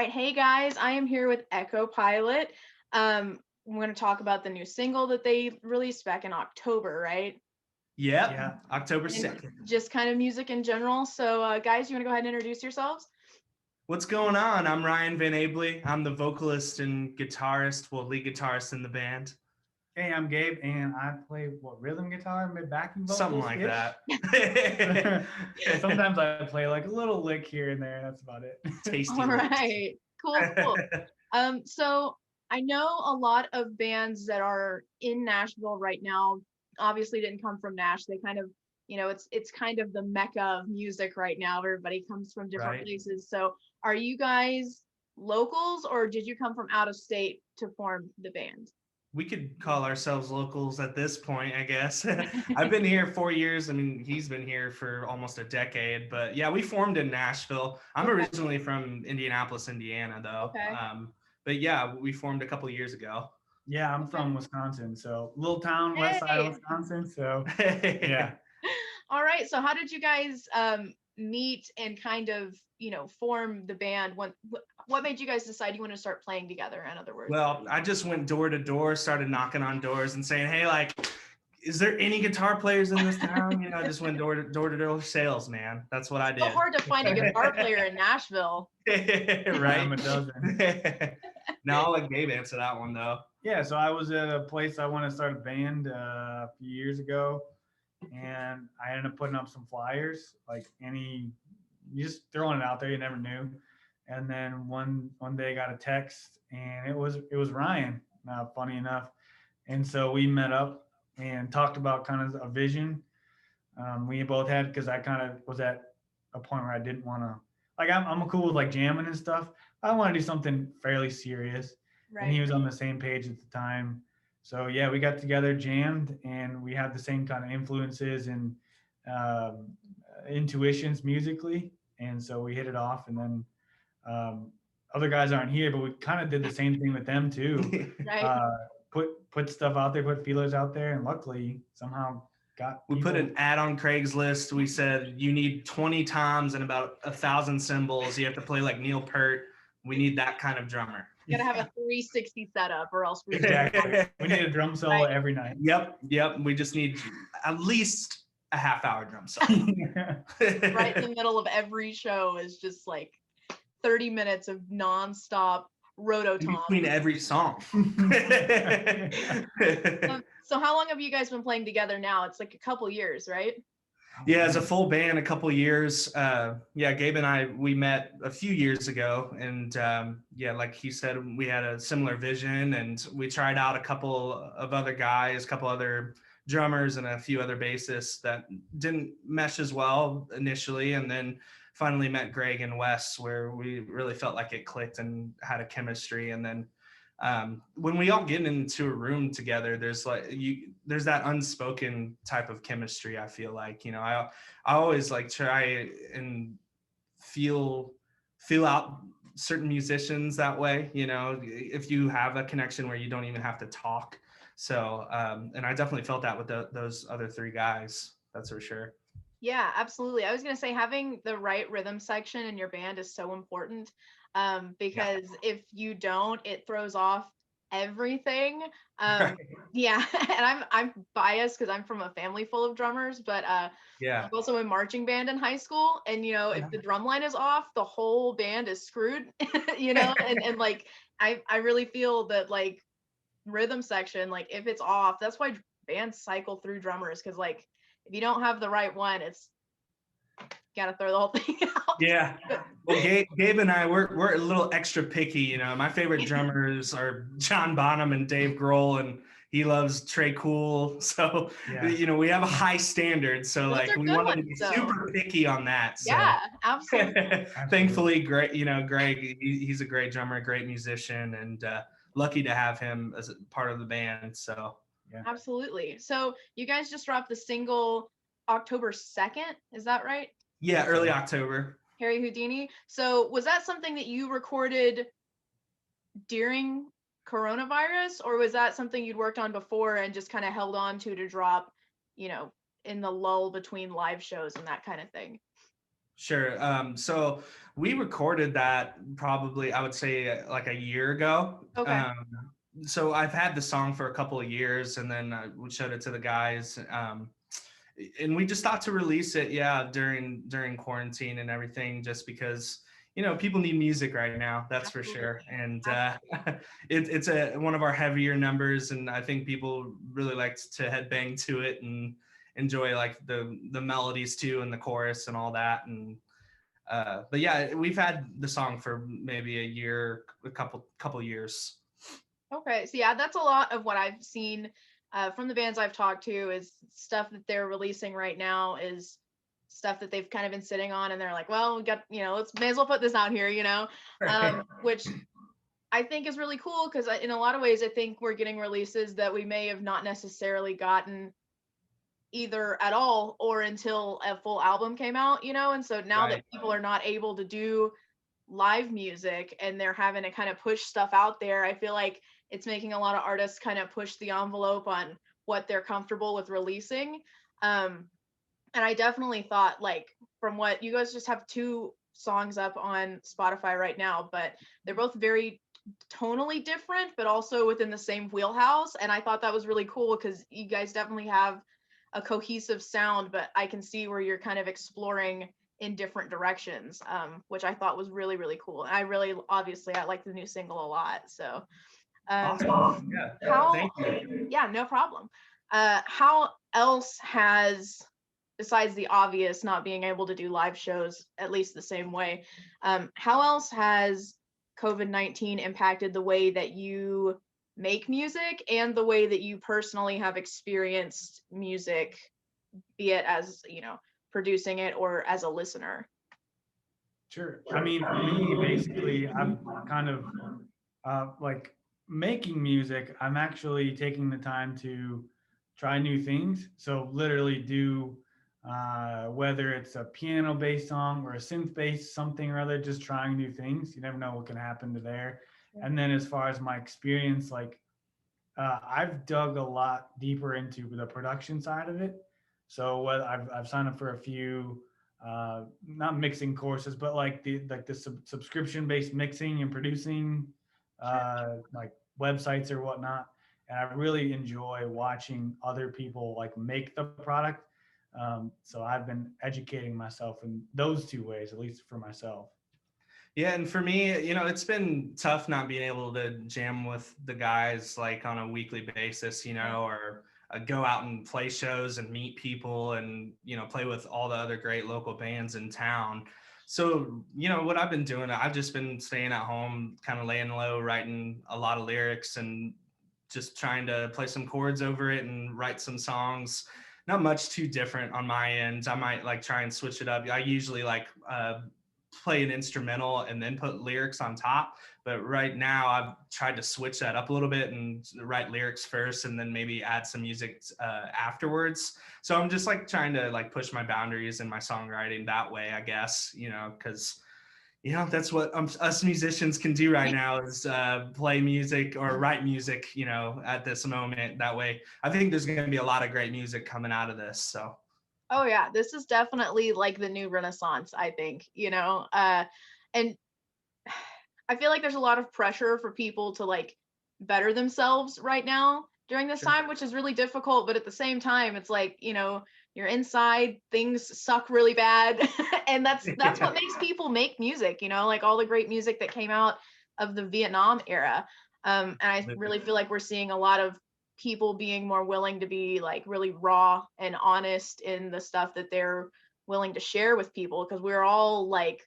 right, hey guys, I am here with Echo Pilot. I'm going to talk about the new single that they released back in October, right? Yep, Yeah. October And 2nd. just kind of music in general. So, guys, you want to go ahead and introduce yourselves? What's going on? I'm Ryan Van Abley. I'm the vocalist and guitarist, well, lead guitarist in the band. Hey, I'm Gabe, and I play rhythm guitar, mid backing Something vocals like ish. that. Sometimes I play like a little lick here and there. That's about it. Tasty All licks. right, cool. So I know a lot of bands that are in Nashville right now obviously didn't come from Nash. They kind of, it's kind of the mecca of music right now. Everybody comes from different Right. places. So are you guys locals or did you come from out of state to form the band? We could call ourselves locals at this point, I guess. I've been here 4 years. I mean, he's been here for almost a decade. But yeah, we formed in Nashville. I'm Okay. originally from Indianapolis, Indiana, though. Okay. But yeah, we formed a couple years ago. Yeah, I'm from Wisconsin, so little town, west side of Hey. Wisconsin. So yeah. All right. So how did you guys meet and kind of, form the band? What made you guys decide you want to start playing together, in other words? Well, I just went door to door, started knocking on doors and saying, "Hey, like, is there any guitar players in this town?" I just went door sales, man. That's what I So did. hard to find a guitar player in Nashville. Right? I'm a dozen. Now I'll let Gabe answer that one though. Yeah, so I was at a place I wanted to start a band a few years ago, and I ended up putting up some flyers, you just throwing it out there, you never knew. And then one day I got a text, and it was Ryan, funny enough. And so we met up and talked about kind of a vision we both had, because I kind of was at a point where I didn't want to, I'm cool with like jamming and stuff. I want to do something fairly serious, and he Right. was on the same page at the time. So yeah, we got together, jammed, and we had the same kind of influences and um, intuitions musically, and so we hit it off. And then um, other guys aren't here, but we kind of did the same thing with them too. Right. Uh, put stuff out there, put feelers out there, and luckily somehow got We put people. an ad on Craigslist. We said you need 20 toms and about 1,000 cymbals. You have to play like Neil Peart. We need that kind of drummer. You gotta have a 360 setup or else we Exactly. We need a drum solo Right. every night. Yep. We just need at least a half-hour drum solo. right in the middle of every show is just like 30 minutes of nonstop In rototom. between every song. So how long have you guys been playing together now? It's like a couple years, right? Yeah, as a full band, a couple years. Yeah, Gabe and I, we met a few years ago, and yeah, like he said, we had a similar vision, and we tried out a couple of other guys, a couple other drummers, and a few other bassists that didn't mesh as well initially, and then finally met Greg and Wes, where we really felt like it clicked and had a chemistry, and then when we all get into a room together, there's that unspoken type of chemistry. I feel like, I always like try and feel out certain musicians that way, if you have a connection where you don't even have to talk. So, and I definitely felt that with those other three guys. That's for sure. Yeah, absolutely. I was going to say having the right rhythm section in your band is so important because if you don't, it throws off everything. Right. Yeah, and I'm biased because I'm from a family full of drummers, but I Yeah. was also in marching band in high school, and if the drum line is off, the whole band is screwed. And like I really feel that like rhythm section, like if it's off, that's why bands cycle through drummers because like if you don't have the right one, it's gotta throw the whole thing out. Yeah. Well, Gabe and I, we're a little extra picky. My favorite drummers are John Bonham and Dave Grohl, and he loves Trey Cool. So, Yeah. we have a high standard. So, Those like, are we good wanted to ones, be though. super picky on that. So. Yeah, absolutely. Thankfully, Greg, he's a great drummer, a great musician, and lucky to have him as a part of the band. So. Yeah. Absolutely. So you guys just dropped the single October 2nd, is that right? Yeah, early October. Harry Houdini. So was that something that you recorded during coronavirus, or was that something you'd worked on before and just kind of held on to drop, in the lull between live shows and that kind of thing? Sure. So we recorded that probably, I would say, like a year ago. Okay. So I've had the song for a couple of years, and then we showed it to the guys, and we just thought to release it, yeah, during quarantine and everything, just because people need music right now, that's for Absolutely. sure. And it's one of our heavier numbers, and I think people really like to headbang to it and enjoy like the melodies too and the chorus and all that. And but yeah, we've had the song for maybe a year, a couple years. Okay. So yeah, that's a lot of what I've seen from the bands I've talked to is stuff that they're releasing right now is stuff that they've kind of been sitting on and they're like, well, we got, let's may as well put this out here, which I think is really cool because in a lot of ways, I think we're getting releases that we may have not necessarily gotten either at all or until a full album came out, and so now that Right. people are not able to do live music and they're having to kind of push stuff out there, I feel like it's making a lot of artists kind of push the envelope on what they're comfortable with releasing. And I definitely thought, like, from what you guys just have 2 songs up on Spotify right now, but they're both very tonally different, but also within the same wheelhouse. And I thought that was really cool because you guys definitely have a cohesive sound, but I can see where you're kind of exploring in different directions, which I thought was really, really cool. And I really, obviously, I like the new single a lot. So, Awesome. Yeah. how, Thank you. yeah, no problem. How else has, besides the obvious not being able to do live shows at least the same way, how else has COVID-19 impacted the way that you make music and the way that you personally have experienced music, be it as, producing it or as a listener? Sure. I mean, for me, basically, I'm kind of like making music. I'm actually taking the time to try new things. So literally do whether it's a piano-based song or a synth-based something or other, just trying new things. You never know what can happen to there. And then as far as my experience, like I've dug a lot deeper into the production side of it. So what I've signed up for a few not mixing courses, but like the subscription based mixing and producing like websites or whatnot. And I really enjoy watching other people like make the product. So I've been educating myself in those 2 ways, at least for myself. Yeah, and for me, it's been tough not being able to jam with the guys like on a weekly basis, or go out and play shows and meet people and, play with all the other great local bands in town. So, what I've been doing, I've just been staying at home, kind of laying low, writing a lot of lyrics and just trying to play some chords over it and write some songs. Not much too different on my end. I might like try and switch it up. I usually like play an instrumental and then put lyrics on top. But right now I've tried to switch that up a little bit and write lyrics first and then maybe add some music afterwards. So I'm just like trying to like push my boundaries in my songwriting that way, I guess, because that's what us musicians can do right now is play music or write music, at this moment. That way, I think there's going to be a lot of great music coming out of this. So. Oh yeah, this is definitely like the new renaissance, I think, and I feel like there's a lot of pressure for people to like better themselves right now during this Sure. time, which is really difficult, but at the same time it's like, you're inside, things suck really bad and that's Yeah. what makes people make music, like all the great music that came out of the Vietnam era. And I really feel like we're seeing a lot of people being more willing to be like really raw and honest in the stuff that they're willing to share with people because we're all like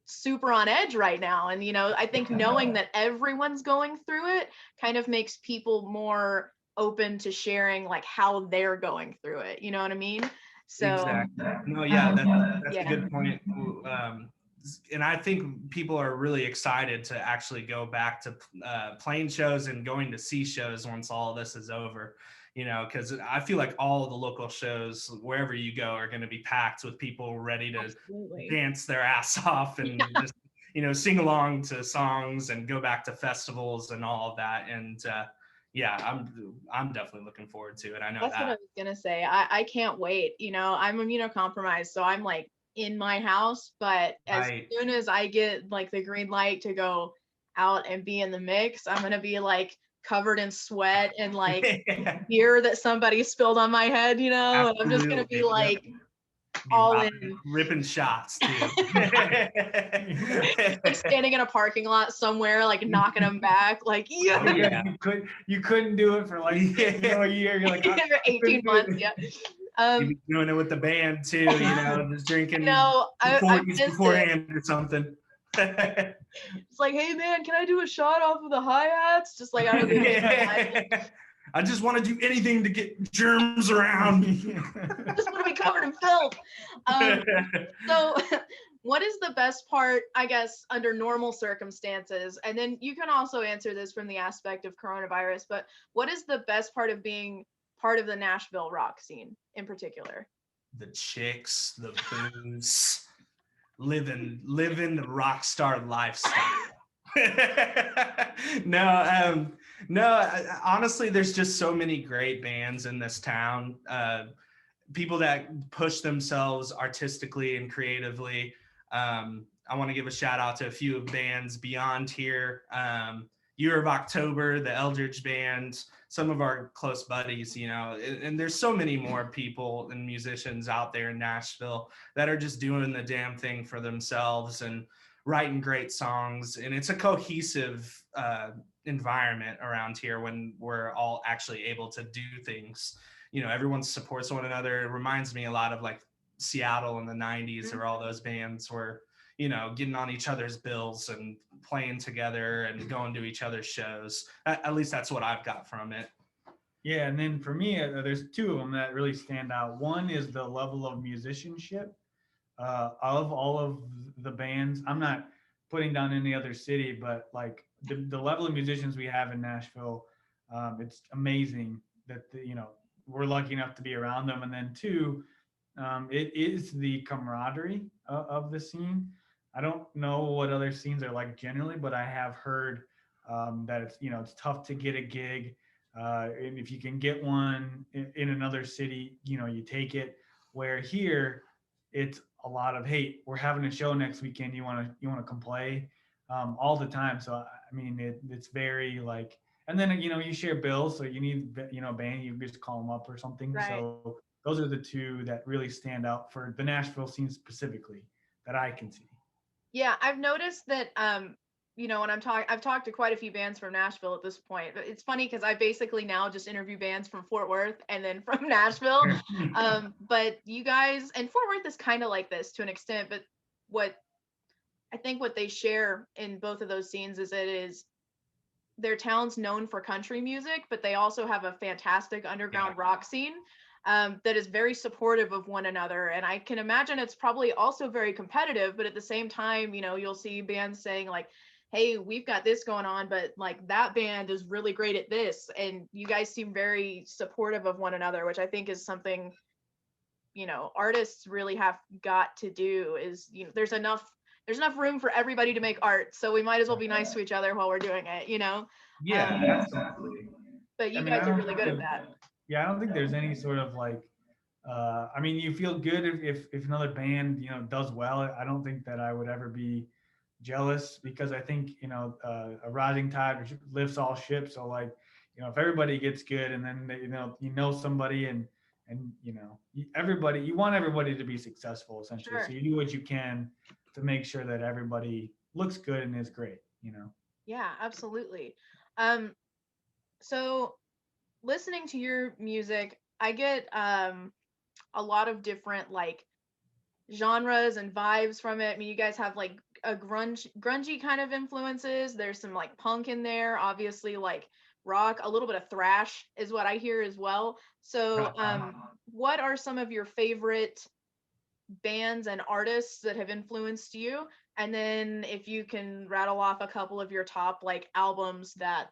super on edge right now. And I think knowing that everyone's going through it kind of makes people more open to sharing like how they're going through it, you know what I mean? So Exactly. No, yeah, that's a yeah. good point. And I think people are really excited to actually go back to playing shows and going to see shows once all of this is over. Because I feel like all of the local shows, wherever you go, are going to be packed with people ready to Absolutely. dance their ass off and just, sing along to songs and go back to festivals and all of that. And yeah, I'm definitely looking forward to it. I know That's what I that. was gonna say. I can't wait. I'm immunocompromised, so I'm like in my house, but as Right. soon as I get like the green light to go out and be in the mix, I'm gonna be like covered in sweat and like beer that somebody spilled on my head, you know, and I'm just gonna be Absolutely. Yep. like Be all in. ripping shots too. Like standing in a parking lot somewhere, like knocking them back, like yeah, Oh yeah. You couldn't do it for like a year. You're like, for 18 months, yeah. You'd be doing it with the band too, you know, just drinking I before missed it. beforehand or something. It's like, hey man, can I do a shot off of the hi-hats? Just like out of the I just want to do anything to get germs around. I just want to be covered in filth. So what is the best part, I guess, under normal circumstances? And then you can also answer this from the aspect of coronavirus, but what is the best part of being part of the Nashville rock scene in particular? The chicks, the booze, living the rock star lifestyle. Honestly, there's just so many great bands in this town. People that push themselves artistically and creatively. I want to give a shout out to a few bands beyond here. Year of October, the Eldridge Band, some of our close buddies, you know, and there's so many more people and musicians out there in Nashville that are just doing the damn thing for themselves and writing great songs. And it's a cohesive environment around here when we're all actually able to do things. You know, everyone supports one another. It reminds me a lot of like Seattle in the 90s or all those bands were, you know, getting on each other's bills and playing together and going to each other's shows. At least that's what I've got from it. Yeah, and then for me, there's two of them that really stand out. One is the level of musicianship of all of the bands. I'm not putting down any other city, but like the level of musicians we have in Nashville, it's amazing that we're lucky enough to be around them. And then two, it is the camaraderie of the scene. I don't know what other scenes are like generally, but I have heard that it's tough to get a gig, and if you can get one in another city, you take it. Where here, it's a lot of, hey, we're having a show next weekend. You want to come play all the time. So I mean, it's very like, and then you share bills, so you need a band, you just call them up or something. Right. So those are the two that really stand out for the Nashville scene specifically that I can see. Yeah, I've noticed that when I've talked to quite a few bands from Nashville at this point. But it's funny because I basically now just interview bands from Fort Worth and then from Nashville. But you guys, and Fort Worth is kind of like this to an extent, but what I think what they share in both of those scenes is their town's known for country music, but they also have a fantastic underground rock scene that is very supportive of one another. And I can imagine it's probably also very competitive, but at the same time, you'll see bands saying like, hey, we've got this going on, but like that band is really great at this. And you guys seem very supportive of one another, which I think is something, artists really have got to do is, there's enough room for everybody to make art. So we might as well be nice to each other while we're doing it, Yeah, absolutely. But you guys are really good at that. Yeah, I don't think there's any sort of like, I mean, you feel good if another band, does well. I don't think that I would ever be jealous because I think, a rising tide lifts all ships. So like, if everybody gets good and then, somebody and you want everybody to be successful essentially. Sure. So you do what you can to make sure that everybody looks good and is great, Yeah, absolutely. So listening to your music, I get a lot of different like genres and vibes from it. I mean, you guys have like a grungy kind of influences. There's some like punk in there, obviously like rock, a little bit of thrash is what I hear as well. So what are some of your favorite bands and artists that have influenced you? And then if you can rattle off a couple of your top like albums that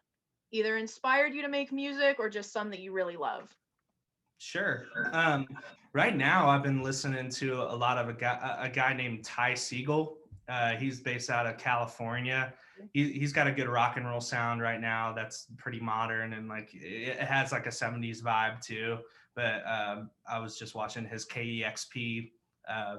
either inspired you to make music or just some that you really love. Sure. Right now I've been listening to a lot of a guy named Ty Segall. He's based out of California. He's got a good rock and roll sound right now that's pretty modern and like it has like a 70s vibe too. But I was just watching his KEXP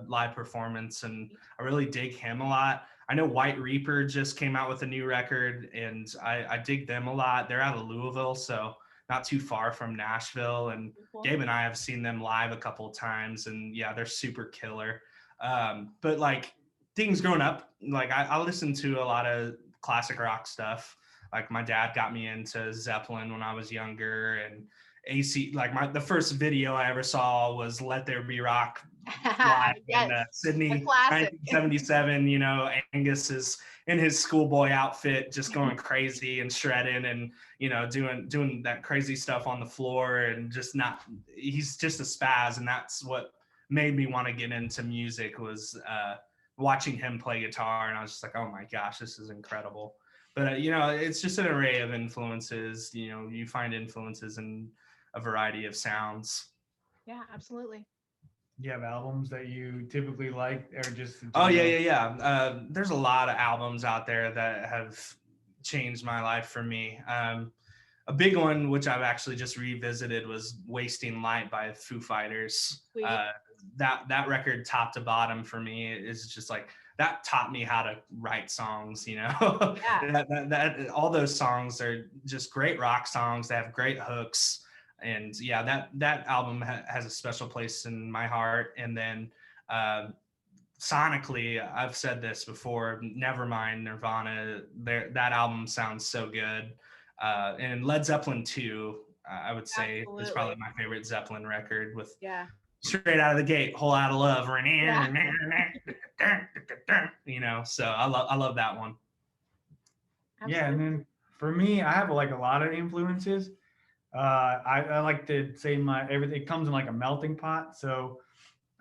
live performance, and I really dig him a lot. I know White Reaper just came out with a new record, and I dig them a lot. They're out of Louisville, so not too far from Nashville. And Gabe and I have seen them live a couple of times, and yeah, they're super killer. But like things growing up, like I listened to a lot of classic rock stuff. Like my dad got me into Zeppelin when I was younger, and AC. Like the first video I ever saw was "Let There Be Rock" live Yes, in Sydney, a classic. 1977. You know, Angus is in his schoolboy outfit, just going crazy and shredding, and you know, doing that crazy stuff on the floor, and just not. He's just a spaz, and that's what made me want to get into music was watching him play guitar, and I was just like, oh my gosh, this is incredible. But you know, it's just an array of influences. You know, you find influences in a variety of sounds. Yeah, absolutely. Do you have albums that you typically like, or just? Oh yeah. There's a lot of albums out there that have changed my life for me. A big one, which I've actually just revisited, was "Wasting Light" by Foo Fighters. That record, top to bottom, for me, is just like that taught me how to write songs. You know, Yeah. that all those songs are just great rock songs. They have great hooks, and yeah, that album has a special place in my heart. And then sonically, I've said this before, Nevermind, Nirvana, that album sounds so good. And Led Zeppelin 2, I would say, is probably my favorite Zeppelin record, with straight out of the gate, Whole Lotta Love. You know, so I love that one. Absolutely. Yeah, and then for me, I have like a lot of influences. I like to say everything comes in like a melting pot. So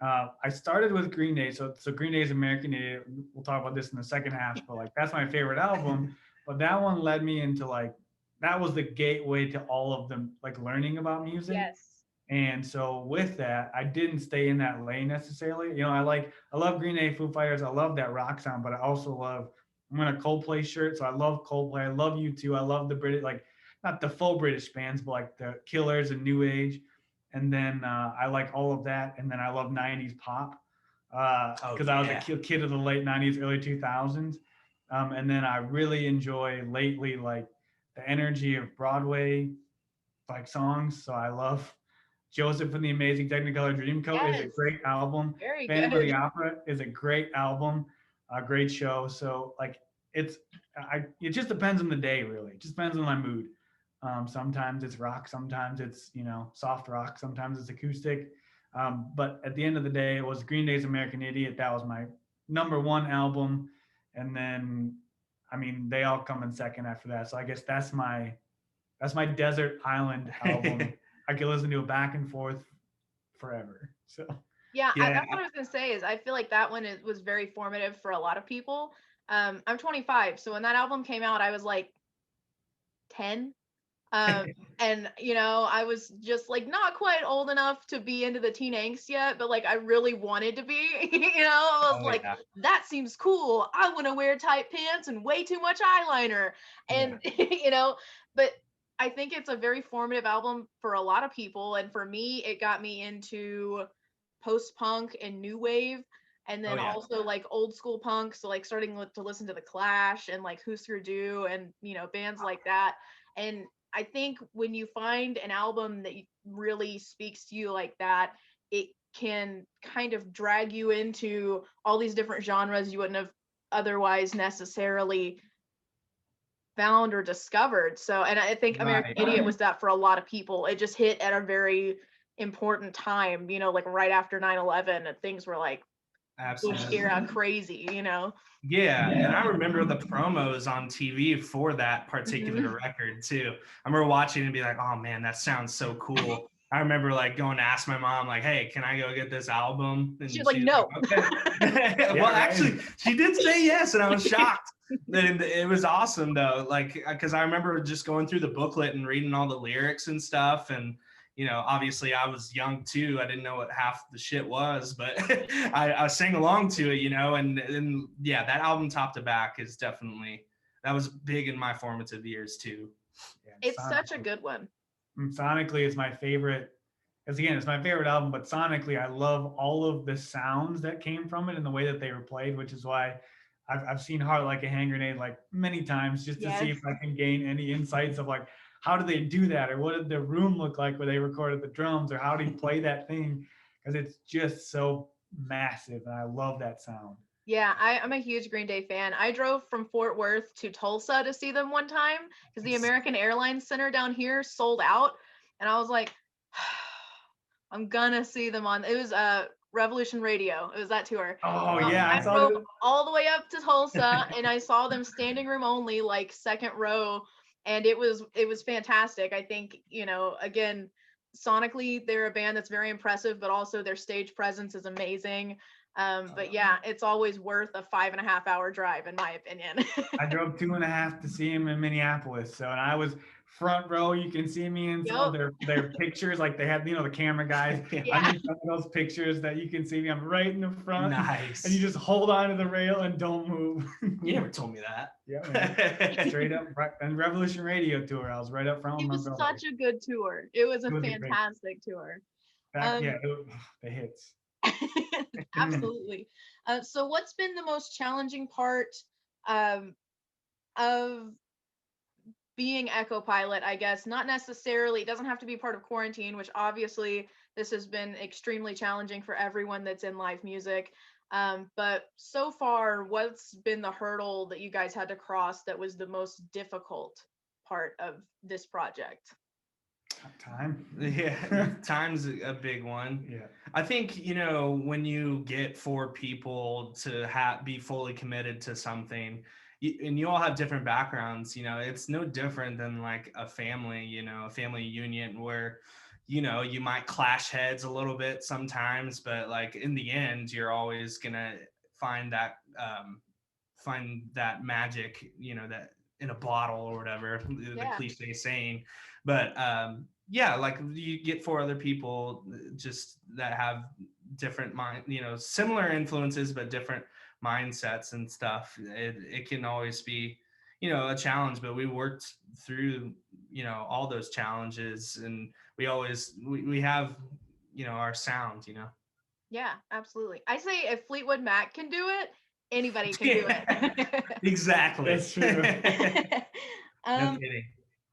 I started with Green Day. So Green Day's American Idiot. We'll talk about this in the second half, but like that's my favorite album. But that one led me into like, that was the gateway to all of them, like learning about music. Yes. And so with that, I didn't stay in that lane necessarily. You know, I love Green Day, Foo Fighters. I love that rock sound, but I also I'm in a Coldplay shirt. So I love Coldplay. I love U2. I love the British, like not the full British bands, but like the Killers and New Age. And then I like all of that. And then I love 90s pop because I was a kid of the late 90s, early 2000s. And then I really enjoy lately like the energy of Broadway like songs. So I love Joseph and the Amazing Technicolor Dreamcoat is a great album. Very Phantom good. of the Opera is a great album, a great show. So like it just depends on the day, really. It just depends on my mood. Sometimes it's rock, sometimes it's, you know, soft rock, sometimes it's acoustic. But at the end of the day, it was Green Day's American Idiot. That was my number one album. And then, I mean, they all come in second after that. So I guess that's my desert island album. I could listen to it back and forth forever. So that's what I was gonna say. Is I feel like that one was very formative for a lot of people. I'm 25, so when that album came out, I was like 10. And you know, I was just like not quite old enough to be into the teen angst yet, but like I really wanted to be. You know, I was that seems cool. I want to wear tight pants and way too much eyeliner, and you know, but I think it's a very formative album for a lot of people, and for me, it got me into post-punk and new wave, and then also like old school punk. So like starting to listen to The Clash and like Husker Du and, you know, bands like that. And I think when you find an album that really speaks to you like that, it can kind of drag you into all these different genres you wouldn't have otherwise necessarily found or discovered. So, and I think American Idiot was that for a lot of people. It just hit at a very important time, you know, like right after 9/11, and things were like Bush era crazy, you know. Yeah, and I remember the promos on TV for that particular record too. I remember watching and be like, oh man, that sounds so cool. I remember like going to ask my mom, like, hey, can I go get this album? And she's like, no. Like, okay. Well, actually, she did say yes, and I was shocked. And it was awesome though, like, because I remember just going through the booklet and reading all the lyrics and stuff. And you know, obviously I was young too. I didn't know what half the shit was, but I sang along to it, you know, and yeah, that album top to back is definitely, that was big in my formative years too. Yeah, it's such a good one. Sonically, it's my favorite because again, it's my favorite album, but sonically, I love all of the sounds that came from it and the way that they were played, which is why I've seen Heart Like a Hand Grenade like many times just to see Yes. if I can gain any insights of like, how did they do that? Or what did the room look like where they recorded the drums? Or how did he play that thing? Because it's just so massive. And I love that sound. Yeah, I'm a huge Green Day fan. I drove from Fort Worth to Tulsa to see them one time because the American Airlines Center down here sold out. And I was like, I'm gonna see them on. It was Revolution Radio. It was that tour. Oh yeah, I I saw drove that. all the way up to Tulsa and I saw them standing room only, like second row, and it was fantastic. I think, again, sonically they're a band that's very impressive, but also their stage presence is amazing. But yeah, it's always worth a 5.5 hour drive, in my opinion. I drove 2.5 to see him in Minneapolis. So, and I was front row. You can see me in some of Yep. their pictures. Like they have, the camera guys. I'm Yeah. in some of those pictures that you can see me. I'm right in the front. Nice. And you just hold on to the rail and don't move. You never told me that. Yeah, man. Straight up. Right. And Revolution Radio tour. I was right up front It with my was brother. such a good tour. It was a It was a great fantastic tour. yeah, the hits. Absolutely. So what's been the most challenging part um, of being Echo Pilot, I guess? Not necessarily, it doesn't have to be part of quarantine, which obviously this has been extremely challenging for everyone that's in live music. But so far, what's been the hurdle that you guys had to cross that was the most difficult part of this project? Time. Yeah, time's a big one. Yeah. I think, when you get 4 people to be fully committed to something, and you all have different backgrounds, it's no different than like a family, a family union where, you might clash heads a little bit sometimes, but like in the end, you're always gonna find that magic, that in a bottle or whatever, the Yeah. cliche saying. But yeah, like you get 4 other people just that have different mind, similar influences but different mindsets and stuff. It can always be, a challenge, but we worked through, all those challenges, and we have, our sound. Yeah, absolutely. I say if Fleetwood Mac can do it, anybody can do Yeah, it. exactly. That's true. No um, kidding.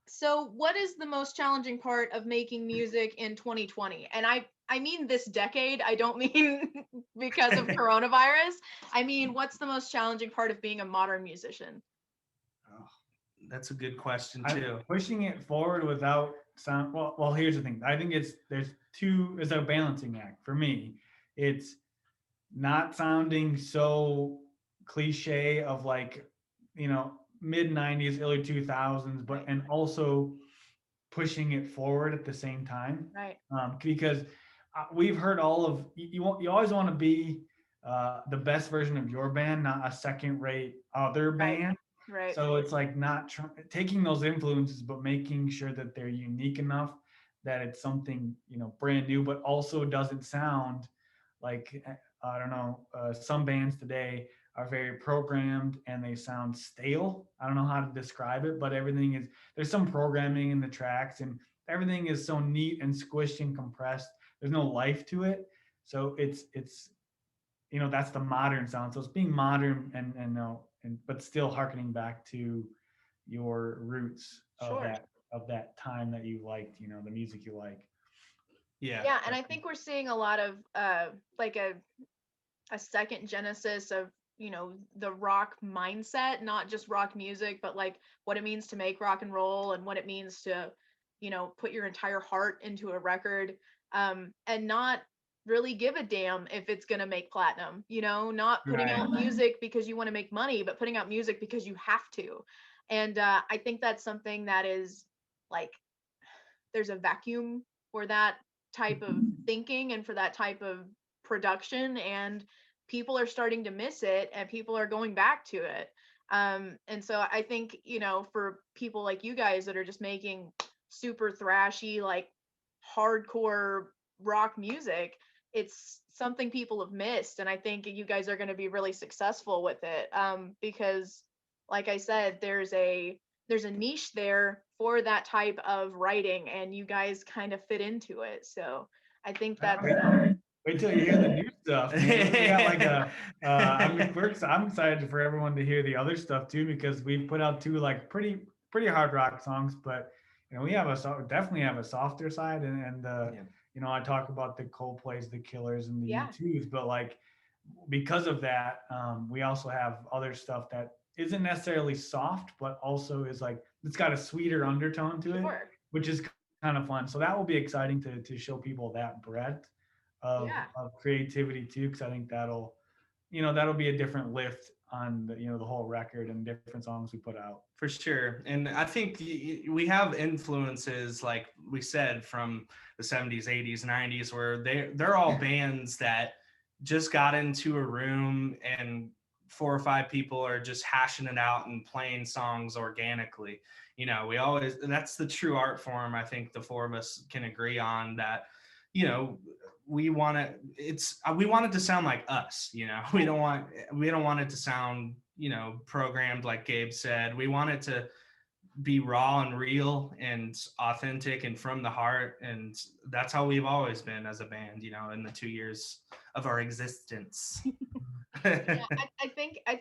so what is the most challenging part of making music in 2020? And I mean this decade. I don't mean because of coronavirus. I mean, what's the most challenging part of being a modern musician? Oh, that's a good question too. Pushing it forward without sound. Well, here's the thing. I think there's a balancing act for me. It's not sounding so cliche of like, mid 90s, early 2000s, but and also pushing it forward at the same time. Right. Because we've heard all of you always want to be the best version of your band, not a second rate other Right. band. Right. So it's like not taking those influences, but making sure that they're unique enough that it's something, brand new, but also doesn't sound like, I don't know, some bands today are very programmed and they sound stale. I don't know how to describe it, but there's some programming in the tracks and everything is so neat and squished and compressed. There's no life to it. So it's that's the modern sound. So it's being modern and but still harkening back to your roots Sure. of that time that you liked, the music you like. Yeah. Yeah, and I think we're seeing a lot of like a second genesis of, the rock mindset, not just rock music, but like what it means to make rock and roll and what it means to, put your entire heart into a record, and not really give a damn if it's going to make platinum, not putting out Right. music because you want to make money, but putting out music because you have to. And I think that's something that is like, there's a vacuum for that type of thinking and for that type of production, and people are starting to miss it and people are going back to it. And so I think, for people like you guys that are just making super thrashy, like hardcore rock music, it's something people have missed, and I think you guys are going to be really successful with it, because like I said, there's a niche there for that type of writing, and you guys kind of fit into it. So I think that's Wait till you hear the new stuff, man. We got like I'm excited for everyone to hear the other stuff too, because we put out two like pretty hard rock songs, but we have definitely have a softer side, and I talk about the Coldplays, the Killers, and the U2s, but like because of that, we also have other stuff that isn't necessarily soft, but also is like it's got a sweeter undertone to it, which is kind of fun. So that will be exciting to show people that breadth of creativity too, because I think that'll be a different lift on the whole record and different songs we put out. For sure. And I think we have influences, like we said, from the 70s, 80s, 90s, where they're all bands that just got into a room and 4 or 5 people are just hashing it out and playing songs organically. That's the true art form. I think the 4 of us can agree on that. We want it to sound like us. We don't want it to sound programmed, like Gabe said. We want it to be raw and real and authentic and from the heart, and that's how we've always been as a band, in the 2 years of our existence. I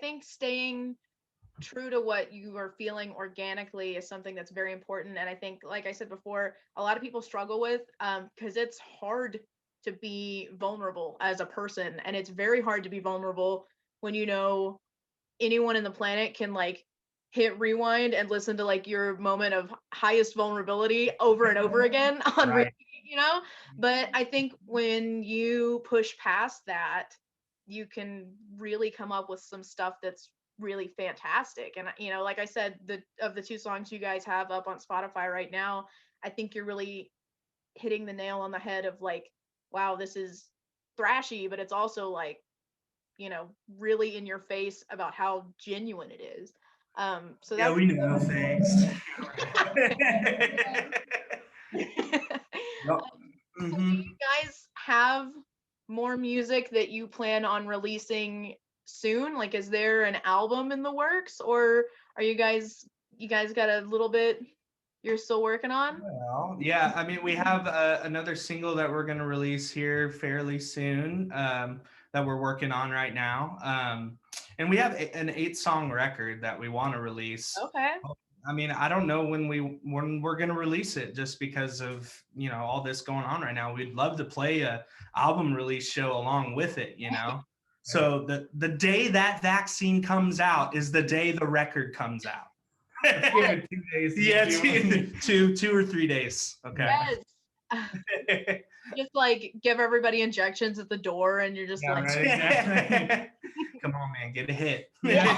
think staying true to what you are feeling organically is something that's very important. And I think, like I said before, a lot of people struggle with because it's hard to be vulnerable as a person, and it's very hard to be vulnerable when anyone in the planet can like hit rewind and listen to like your moment of highest vulnerability over and over again on repeat, but I think when you push past that, you can really come up with some stuff that's really fantastic. And like I said, of the 2 songs you guys have up on Spotify right now, I think you're really hitting the nail on the head of like, wow, this is thrashy, but it's also like, really in your face about how genuine it is. So that's, we know. Thanks. So do you guys have more music that you plan on releasing soon? Like, is there an album in the works, or are you guys got a little bit you're still working on? Well, yeah, I mean, we have another single that we're going to release here fairly soon, that we're working on right now. And we have an 8-song record that we want to release. Okay. I mean, I don't know when we're going to release it, just because of, all this going on right now. We'd love to play a album release show along with it, So the day that vaccine comes out is the day the record comes out. Give it 2 days. Yeah, 2 or 3 days. Okay. Yes. Just like give everybody injections at the door, and you're just Right, exactly. Come on, man, get a hit. Yeah.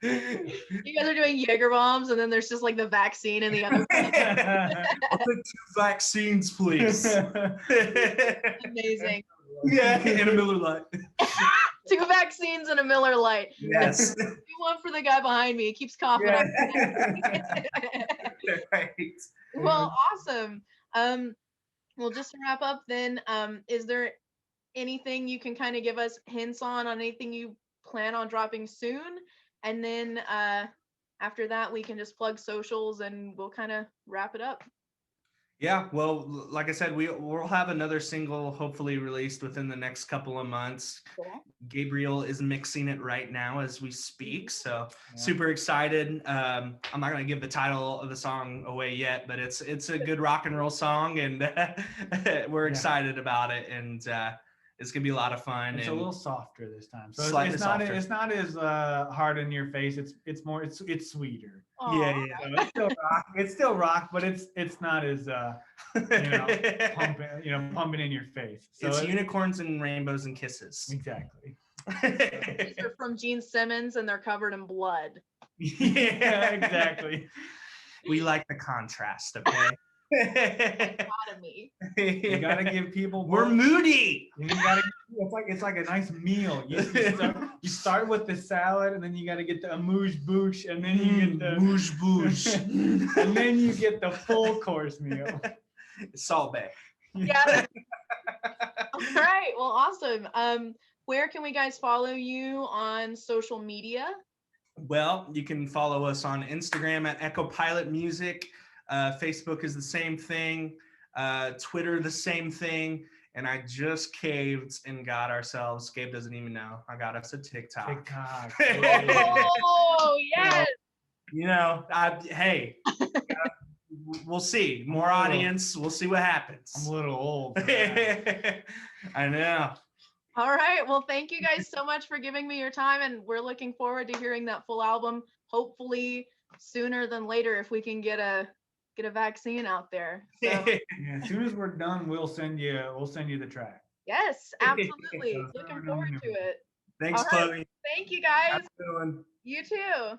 You guys are doing Jaeger bombs, and then there's just like the vaccine in the other. I'll take 2 vaccines, please. Amazing. Yeah, and a Miller Lite. 2 vaccines and a Miller Lite. Yes. Do one for the guy behind me. He keeps coughing. Yeah. Up. Right. Well, awesome. Well, just to wrap up then, is there anything you can kind of give us hints on anything you plan on dropping soon? And then after that, we can just plug socials and we'll kind of wrap it up. Yeah, well, like I said, we'll have another single hopefully released within the next couple of months. Cool. Gabriel is mixing it right now as we speak, so super excited. I'm not gonna give the title of the song away yet, but it's a good rock and roll song, and we're excited about it, and it's gonna be a lot of fun. It's a little softer this time, so it's not as hard in your face. It's more it's sweeter. Yeah. So it's still rock, but it's not as pumping in your face. So it's unicorns and rainbows and kisses. Exactly. These are from Gene Simmons, and they're covered in blood. Yeah, exactly. We like the contrast, okay? Dichotomy. You gotta give people. We're moody. You gotta. It's like a nice meal. You start with the salad, and then you gotta get the amuse bouche, and then you get the amuse bouche, and then you get the full course meal. Salt Bae. Yeah. All right. Well, awesome. Where can we guys follow you on social media? Well, you can follow us on Instagram at Echo Pilot Music. Facebook is the same thing. Twitter, the same thing. And I just caved and got ourselves, Gabe doesn't even know, I got us a TikTok. TikTok. Oh, yes. Hey, we'll see. More audience. We'll see what happens. I'm a little old for that. I know. All right. Well, thank you guys so much for giving me your time. And we're looking forward to hearing that full album, hopefully sooner than later, if we can get a vaccine out there. So Yeah, as soon as we're done, we'll send you the track. yes, absolutely. Looking forward to it. Thanks, All right. Chloe. Thank you guys. Have a good one. You too.